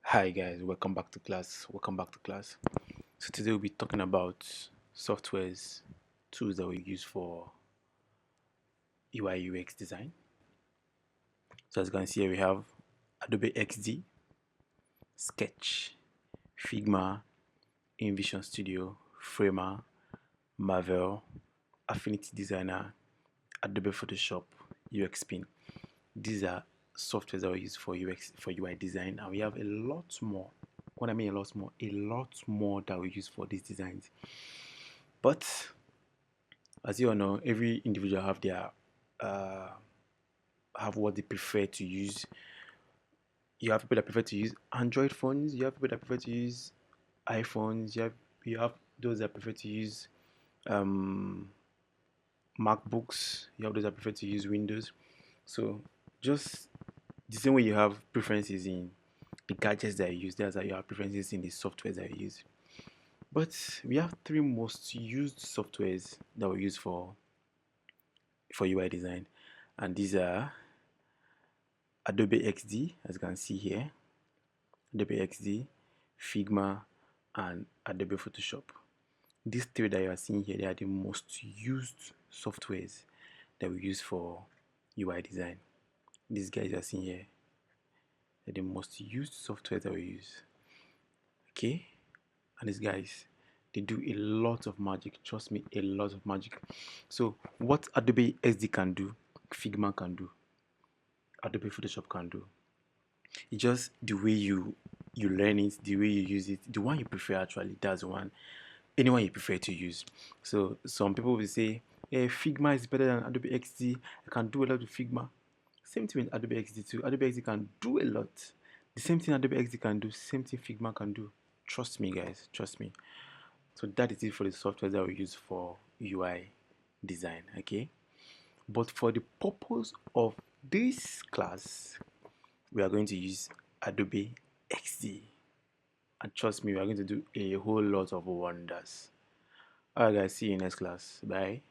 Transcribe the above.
Hi guys, welcome back to class. Welcome back to class. So today we'll be talking about softwares, tools that we use for UI UX design. So as you can see here, we have Adobe XD, Sketch, Figma, InVision Studio, Framer, Marvel, Affinity Designer, Adobe Photoshop, UX Spin. These are softwares that we use for UX for UI design, and we have a lot more. What I mean a lot more that we use for these designs. But as you all know, every individual uh, have what they prefer to use. You have people that prefer to use Android phones. You have people that prefer to use iPhones. You have those that prefer to use um, MacBooks. You have those that prefer to use Windows. So just the same way you have preferences in the gadgets that you use, that's how you have preferences in the softwares that you use. But we have three most used softwares that we use for UI design, and these are Adobe XD, as you can see here, Adobe XD, Figma, and Adobe Photoshop. These three that you are seeing here, they are the most used softwares that we use for UI design. These guys you are seeing here, they're the most used software that we use. Okay, and these guys, they do a lot of magic. Trust me, a lot of magic. So what Adobe XD can do, Figma can do, Adobe Photoshop can do. It's just the way you learn it, the way you use it, the one you prefer actually. That's the one anyone you prefer to use. So some people will say, "Yeah, Figma is better than Adobe XD. I can do a lot with Figma." Same thing with Adobe XD too. Adobe XD can do a lot. The same thing Adobe XD can do, same thing Figma can do. Trust me, guys. Trust me. So that is it for the software that we use for UI design. Okay. But for the purpose of this class, we are going to use Adobe XD. And trust me, we are going to do a whole lot of wonders. Alright, guys, see you in next class. Bye.